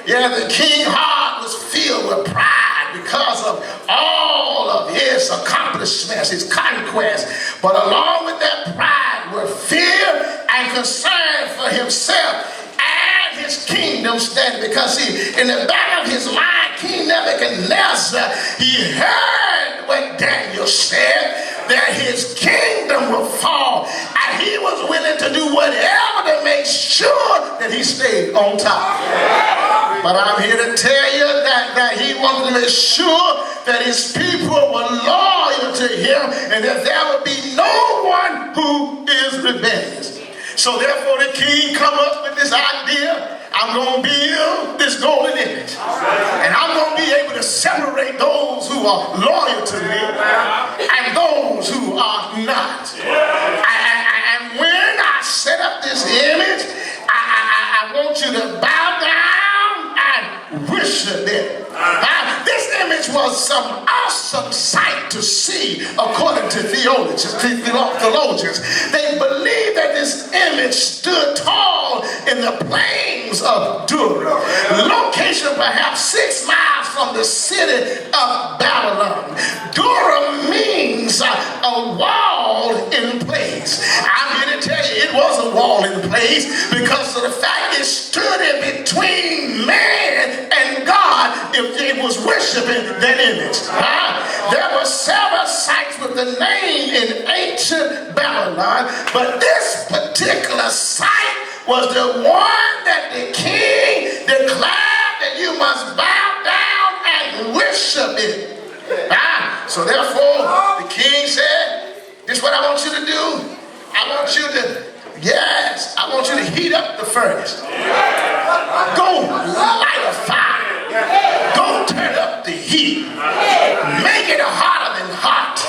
Yeah, the king's heart was filled with pride because of all of his accomplishments, his conquests. But along with that pride were fear and concern for himself and his kingdom standing. Because see, in the back of his mind, King Nebuchadnezzar, he heard what Daniel said, that his kingdom will fall, and he was willing to do whatever to make sure that he stayed on top. But I'm here to tell you that he wanted to make sure that his people were loyal to him and that there would be no one who is rebellious. So therefore the king come up with this idea: I'm going to build this golden image, and I'm going to be able to separate those who are loyal to me and those who are not. And when I set up this image, I want you to bow down and worship it. This image was some awesome sight to see, according to theologians. They believe that this image stood tall in the plains of Dura, location perhaps 6 miles from the city of Babylon. Dura means a wall in place. I'm here to tell you, it was a wall in place because of the fact it stood in between man and God if it was worshiping that image. There were several sites with the name in ancient Babylon, but this particular site was the one that the king declared that you must bow down and worship it. So therefore, the king said, this is what I want you to do. I want you to heat up the furnace. Go light a fire. Go turn up the heat. Make it hotter than hot.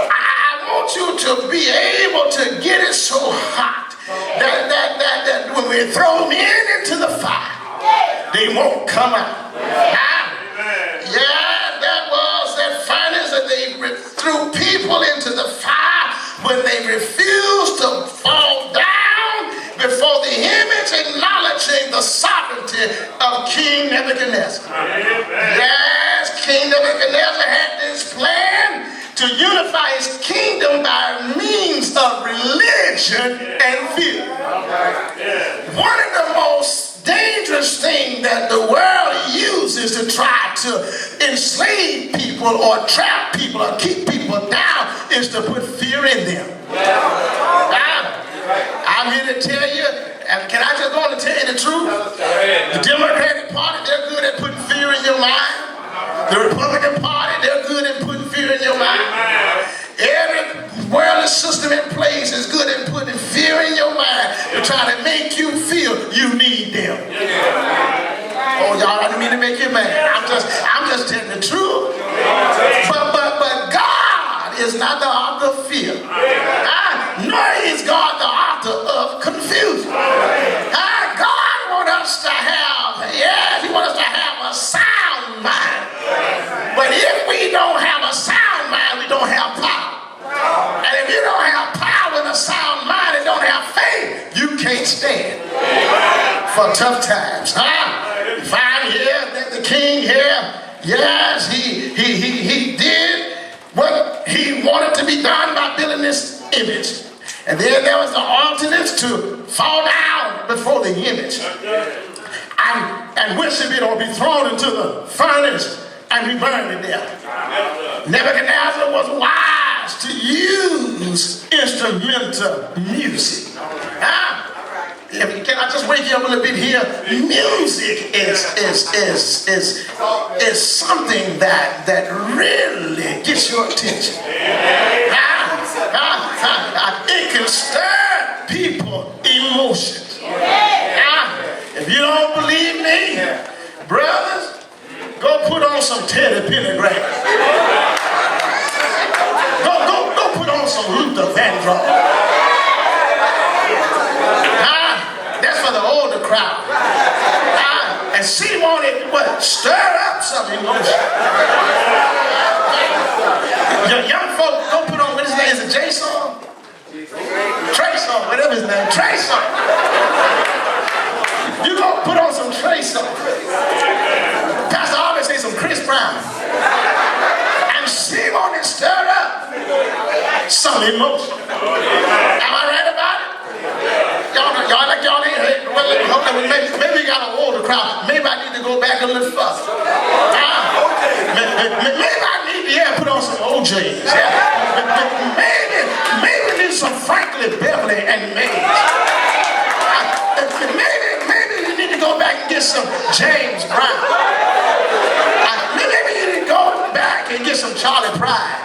I want you to be able to get it so hot that when we throw men into the fire, they won't come out. That was that furnace that they threw people into the fire when they refused to fall down before the image, acknowledging the sovereignty of King Nebuchadnezzar. Yes, King Nebuchadnezzar had this plan to unify his kingdom by means of religion and fear. One of the most dangerous things that the world uses to try to enslave people or trap people or keep people down is to put fear in them. I'm here to tell you, and can I just go on to tell you the truth? The Democratic Party, they're good at putting fear in your mind. The Republican Party, they're good at putting fear in your mind. Every worldly system in place is good at putting fear in your mind to try to make you feel you need them. Oh, y'all, I didn't mean to make you mad. I'm just telling the truth. But God is not the author of fear. Nor is God the author of confusion. God wants us to have, He wants us to have a sound mind. But if we don't have a sound mind, we don't have power. And if you don't have power and a sound mind and don't have faith, you can't stand for tough times. If I'm here, the king here, yes, he did what he wanted to be done by building this image. And then there was the alternate to fall down before the image and worship it or be thrown into the furnace and be burned to death. Nebuchadnezzar was wise to use instrumental music. Can I just wake you up a little bit here? Music is something that really gets your attention. It can stir people emotions. If you don't believe me, brothers, go put on some Teddy Pendergrass. Go put on some Luther Vandross. That's for the older crowd. And see, won't it stir up some emotion? Your young folk, go put on, what is his name? Is it J-Song? Trey Song, whatever his name. Trey Song. You go put on some Trey Song. some emotion. Am I right about it? Y'all ain't heard. Well, maybe you got an older crowd. Maybe I need to go back a little further. Maybe I need to put on some OJs. Maybe need some Franklin Beverly and Mays. Maybe you need to go back and get some James Brown. Maybe you need to go back and get some Charlie Pride.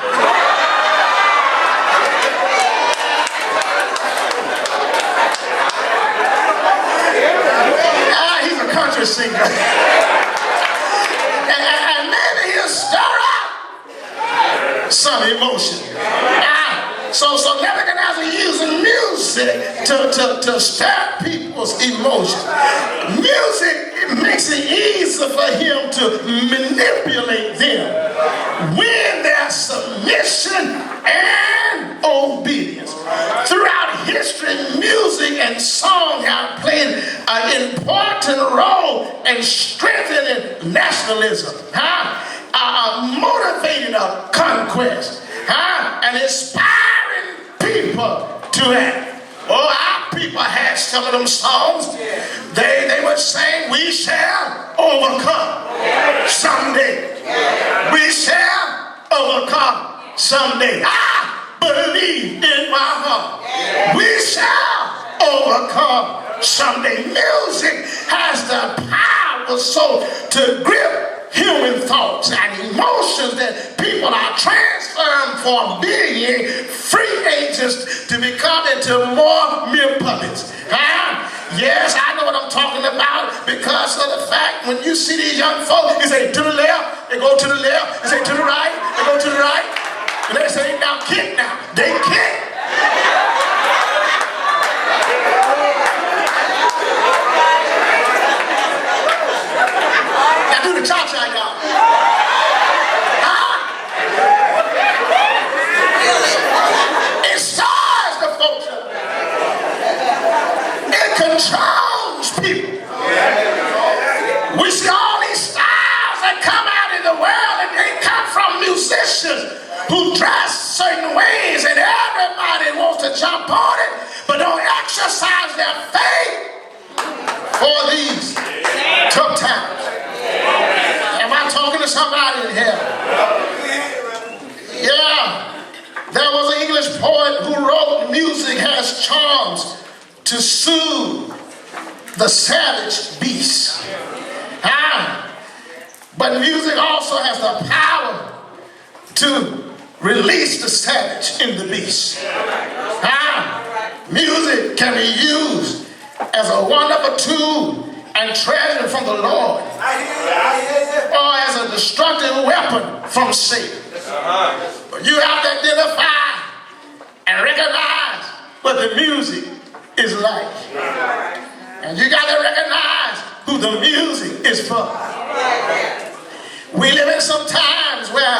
Country singer. and maybe he'll stir up some emotion. So Nebuchadnezzar using music to stir people's emotions. Music, it makes it easier for him to manipulate them, win their submission and obedience. Throughout history, music and song have played an important role in strengthening nationalism, motivating a conquest, and inspiring people to act. Oh, our people had some of them songs. They would sing, "We shall overcome someday. We shall overcome someday. I believe in my heart. We shall overcome someday." Music has the power so to grip human thoughts and emotions that people are transformed from being free agents to become into more mere puppets. Yes, I know what I'm talking about because of the fact when you see these young folks, they say to the left, they go to the left, they say to the right, they go to the right, and they say now kick now. They kick. Now do the cha-cha, y'all. It stars the folks. It controls people. We see all these styles that come out in the world, and they come from musicians who dress certain ways, and everybody wants to jump on it, but don't exercise their faith for these tough times. Am I talking to somebody in here? Yeah. There was an English poet who wrote, "Music has charms to soothe the savage beast." But music also has the power to release the savage in the beast. Music can be used as a wonderful tool and treasure from the Lord, or as a destructive weapon from Satan. But you have to identify and recognize what the music is like. And you got to recognize who the music is for. We live in some times where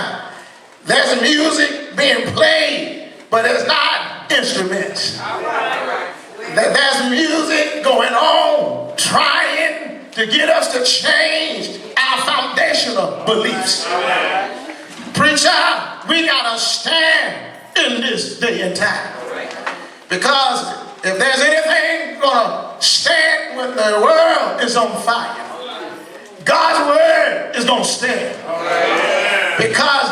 there's music being played, but it's not instruments. There's music going on, trying to get us to change our foundational beliefs. Preacher, we gotta stand in this day and time. Because if there's anything gonna stand when the world is on fire, God's word is gonna stand. Because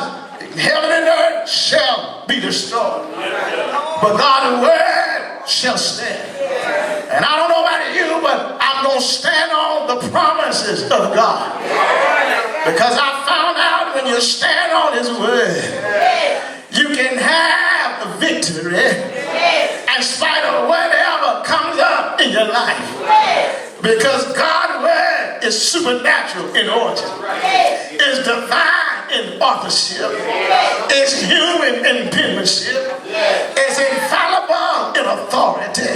heaven and earth shall be destroyed, but God's word shall stand. And I don't know about you, but I'm going to stand on the promises of God. Because I found out when you stand on his word, you can have the victory in spite of whatever comes up in your life. Because God's word is supernatural in origin, is divine in authorship, is human in penmanship, is infallible in authority,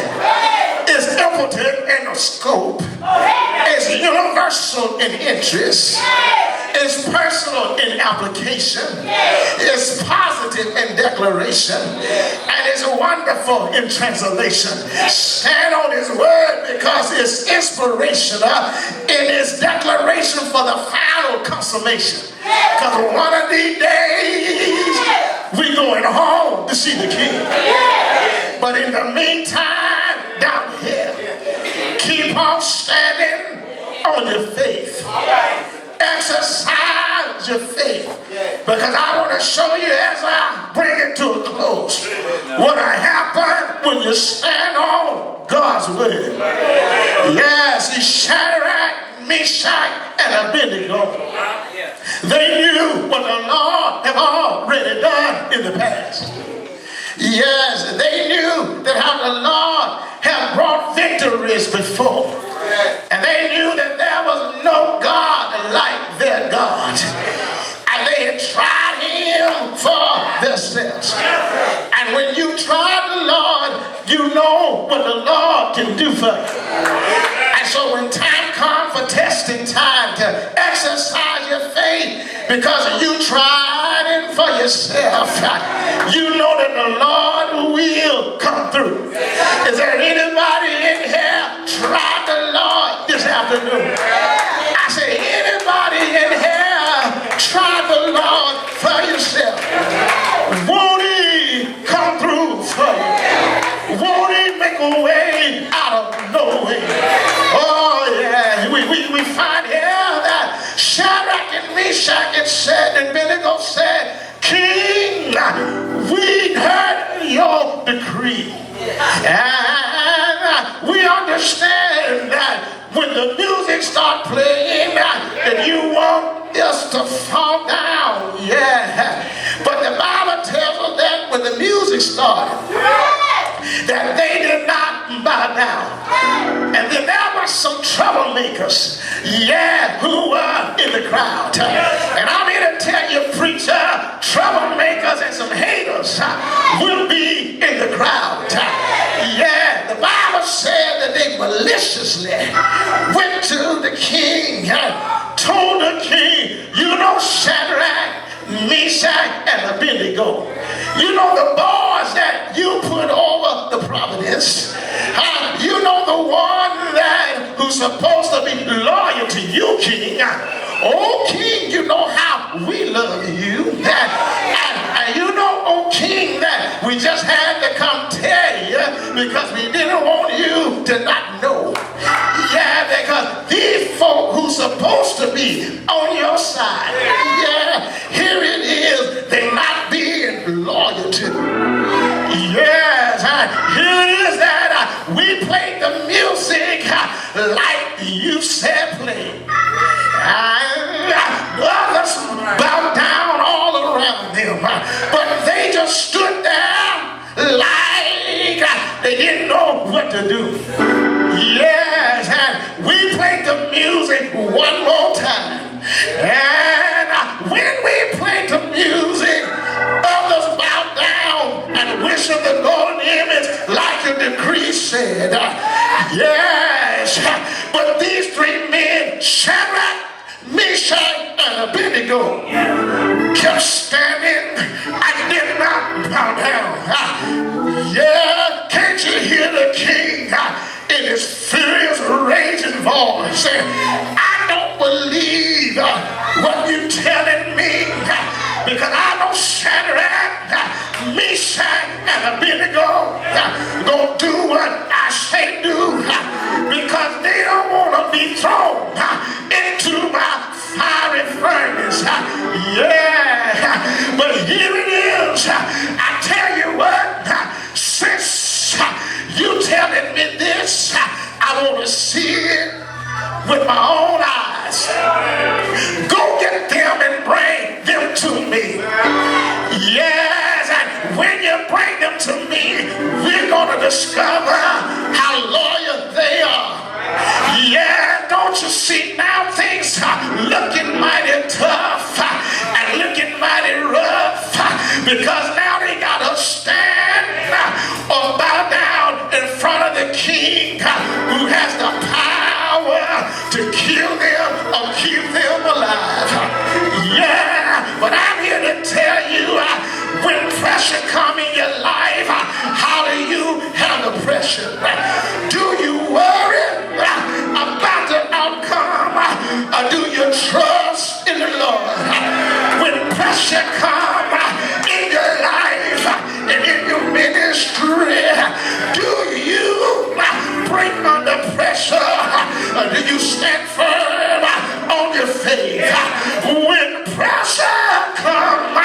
is impotent in scope, is universal in interest, is personal in application, is positive in declaration, and is wonderful in translation. Stand on his word because it's inspirational in his declaration for the final consummation. Because one of these days, we going home to see the king. But in the meantime, down here, keep on standing on your faith. Exercise your faith. Because I want to show you as I bring it to a close what will happen when you stand on God's word. Yes, he Shadrach, Meshach, and Abednego. They knew what the Lord had already done in the past. Yes, they knew that how the Lord had brought victories before. And they knew that there was no God like their God. And they had tried him for themselves. And when you try the Lord, you know what the Lord can do for you. And so when time comes for testing time to exercise your faith, because you tried it for yourself, you know that the Lord will come through. Is there anybody in here tried the Lord this afternoon? I say, anybody in here try the Lord for yourself? Won't he come through for you? Won't he make a way out of no way? Oh yeah, we find here that Shadrach and Meshach and Abednego said, King, we heard your decree. And we understand that when the music starts playing, that you want us to fall down. Yeah. But the Bible tells us that when the music started, that they did not bow down. And then there were some troublemakers, who were in the crowd. And I'm here to tell you, preacher, troublemakers and some haters will be in the crowd. The Bible said that they maliciously went to the king, told the king, you know Shadrach, Meshach, and Abednego, you know the boys that you put over the providence, you know the one that who's supposed to be loyal to you, king. Oh king, you know how we love you. And you know, oh king, that we just had to come tell you because we didn't want you to not know. Because these folk who's supposed to be on your side, here it is, they not being loyal to you. Yes, here it is that we played the music like you said play. Others bowed down all around them, but they just stood there like they didn't know what to do. Yes, and we played the music one more time. And when we played the music, others bowed down and worshiped the golden image like the decree said. Yes, but these three men, Shadrach, Meshach, and Abednego, kept standing and did not bow down. Can't you hear the king in his furious, raging voice saying, I don't believe what you're telling me, because I know Shadrach, Meshach, and Abednego gonna do what I say do, because they don't want to be thrown into my fiery furnace. But here it is. I tell you what, since you telling me this, I want to see it with my own eyes. Go get them and bring them to me. Yes, and when you bring them to me, we're going to discover how loyal they are. Don't you see now things are looking mighty tough and looking mighty rough, because now they got to stand or bow down in front of the king who has the power to kill them or keep them alive. But I'm here to tell you, when pressure comes in your life, how do you handle pressure? Do you worry about the outcome, or do you trust in the Lord? When pressure comes in your life, Do you stand firm on your faith? When pressure comes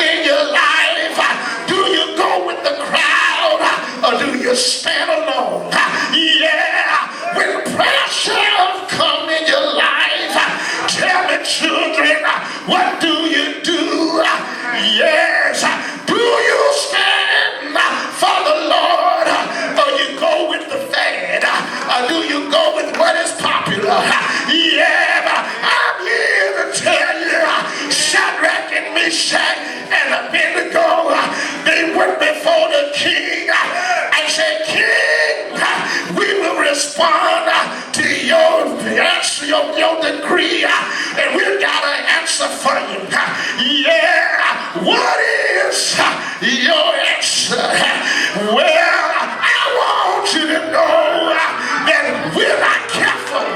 in your life, do you go with the crowd or do you stand alone? Yeah, when pressure comes in your life, tell me, children, what do you do? Yes, do you stand for the Lord or you go with the fad? Or do you go with what is popular? Yeah, but I'm here to tell you, Shadrach and Meshach and Abednego, they went before the king and said, King, we will respond to your answer, your decree, and we've got an answer for you. Yeah, what is your answer? Well, I want you to know that we're not careful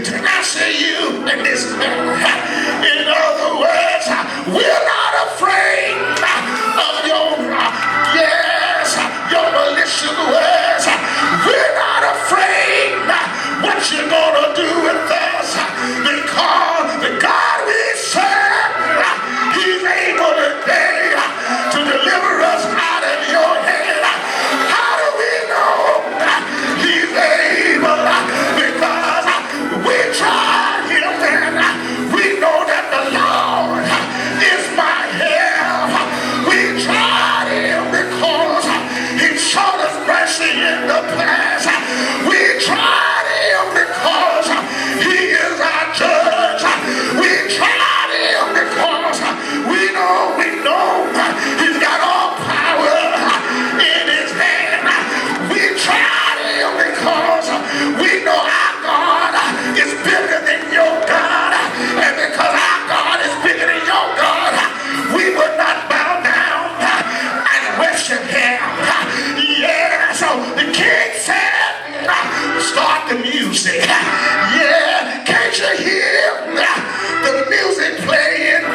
to answer you in this manner. In other words, we're not afraid of your malicious words. We're not afraid what you're gonna do with us, because the God we serve, He's able today to deliver us out of your hand. How do we know He's able? Because we tried Him and we know that the Lord is my help. We tried Him because He showed us mercy in the past. We tried Him because He is our judge. We tried Him because we know He's got all power in His hand. We tried Him because we know our God is bigger than your God. And because our God is bigger than your God, we would not bow down and worship Him. Yeah, so the king said, start the music. Yeah, can't you hear the music playing?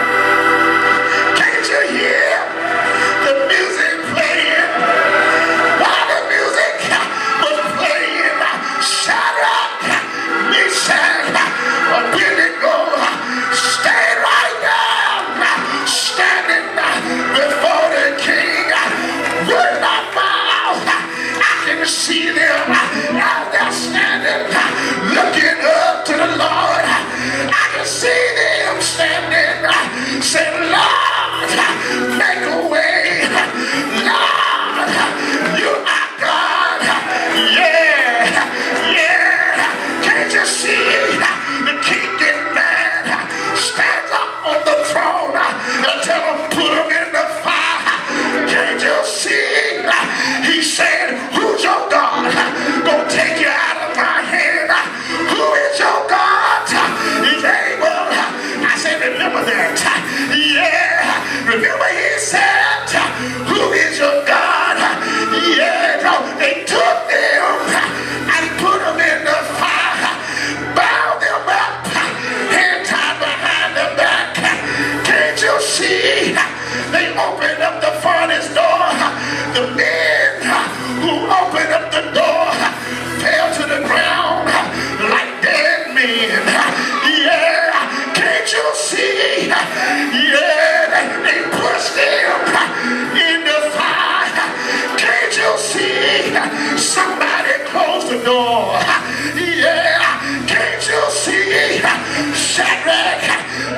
Can't you hear the music playing? While the music was playing, Shadrach, Meshach, Abednego, stay right now, standing before the king. Would not bow. I can see them out there standing, looking up to the Lord. I can see them standing, saying, Lord, make a way. Lord, you are God. Yeah, yeah. Can't you see the king get mad? Stands up on the throne and tell him, put him in the fire. Can't you see? He said, who's your God? Gonna take you out of my hand. Who is your God? He's able. I said, remember that. Yeah, remember he said, who is your God? Yeah, no, they took them and put them in the fire, bound them up, hand tied behind the back. Can't you see? They opened up the furnace door. The men who opened up the door fell to the ground like dead men. Yeah, can't you see? Yeah, they pushed them in the fire. Can't you see? Somebody closed the door. Yeah, can't you see? Shadrach,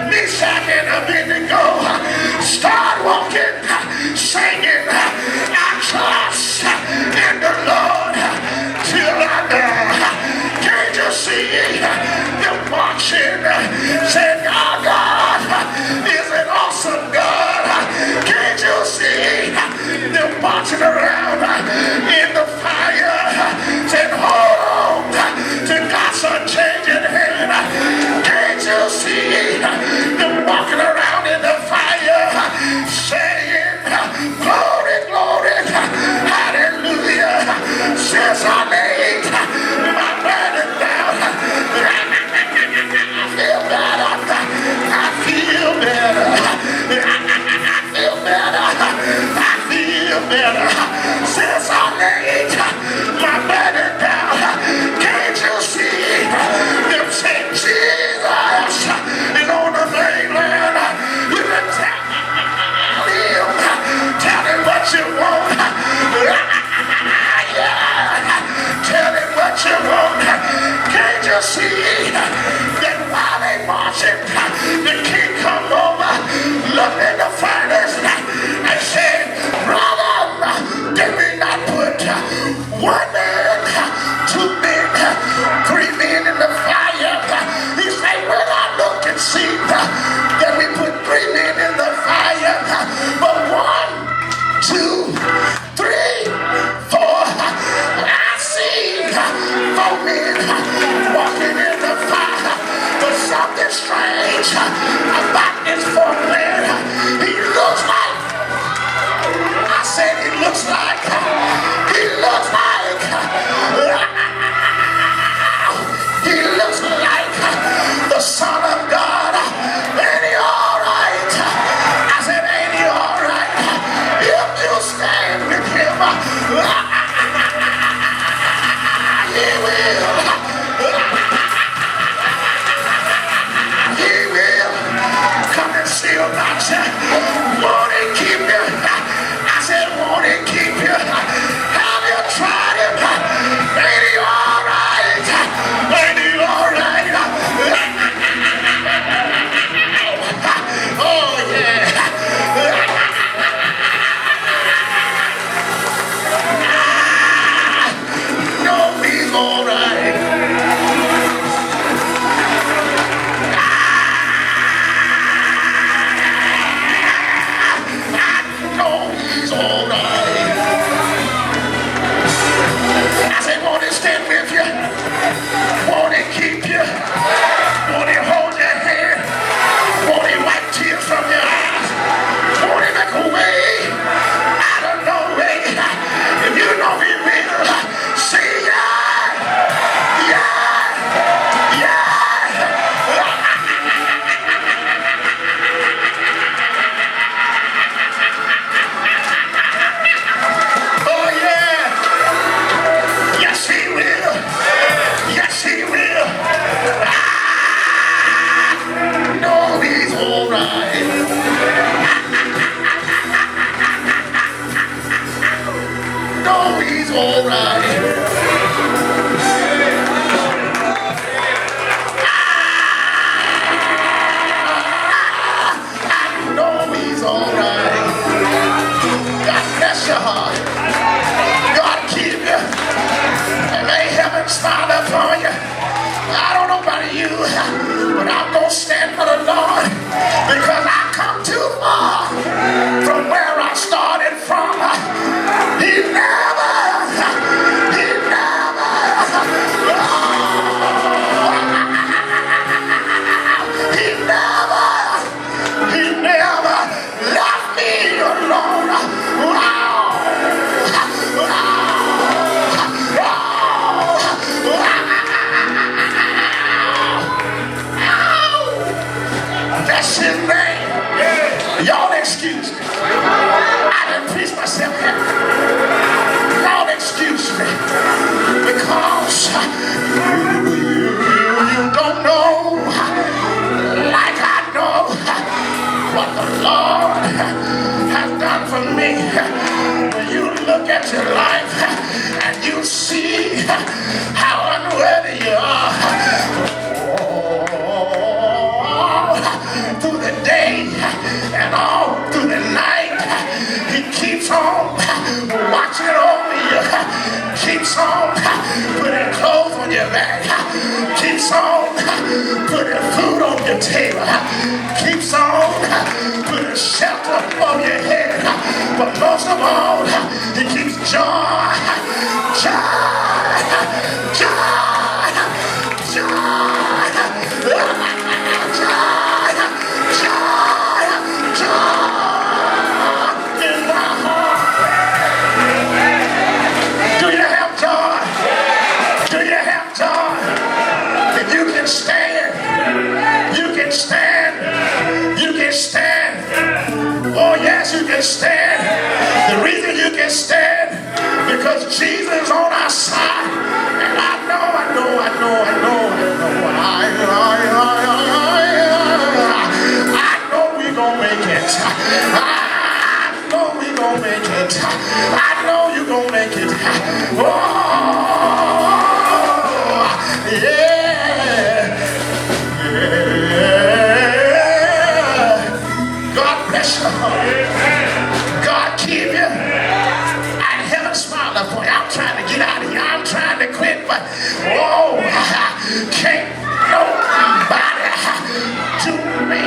Meshach, and Abednego start walking, singing, I trust in the Lord till I die. Can't you see them marching, saying, our God is an awesome God? Can't you see them marching around in the fire, saying, hold on to God's unchanging hand? Can't you see them walking around in the fire, saying, glory, glory, hallelujah, since I laid my burden down, I feel bad, all right. I know he's all right. God bless your heart. God keep you. And may heaven smile upon you. I don't know about you, but I'm going to stand for the Lord because I come too far from where I started from. He never, he never left me alone. That's his name. Y'all excuse me. I didn't preach myself here. Y'all excuse me. Because you don't know, like I know, what the Lord has done for me. When you look at your life and you see how unworthy you are, through the day and all through the night, he keeps on watching over you, keeps on putting clothes on your back, keeps on putting food on your table, keeps on putting shelter on your head, but most of all, he keeps joy, you can stand. The reason you can stand because Jesus is on our side. And I know we gonna make it. I know we gonna make it. I know you gonna make it. Oh, yeah. God bless you. God keep you. And heaven smile upon you. I'm trying to get out of here. I'm trying to quit, but oh, can't nobody do me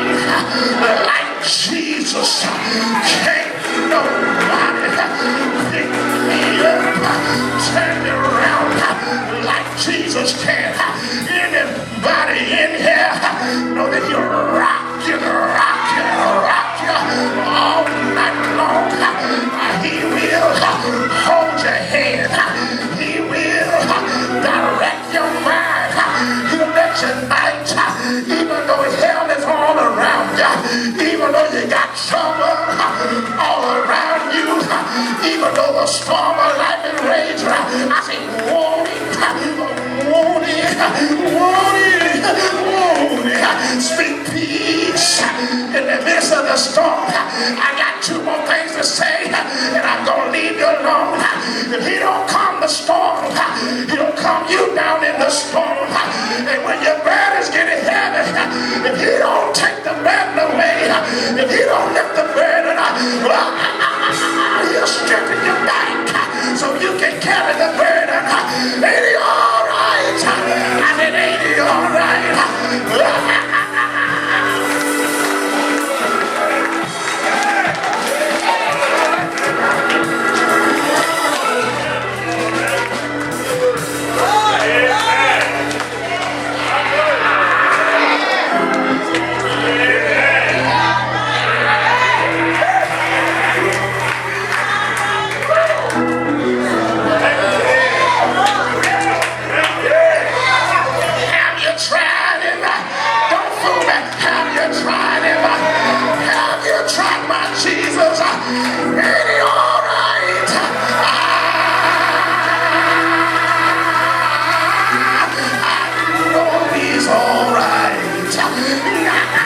like Jesus. Can't nobody pick me up, turn me around like Jesus can. Anybody in here know that you rock all night long? He will hold your hand. He will direct your mind. He'll let you night, even though hell is all around you, even though you got trouble all around you, even though the storm of life is raging. I say, speak peace in the midst of the storm. I got two more things to say, and I'm going to leave you alone. If he don't calm the storm, he'll calm you down in the storm. And when your burden is getting heavy, if he don't take the burden away, if he don't lift the burden, he'll strengthen your back so you can carry the burden. Ain't he all right? I mean, ain't he all right? All right.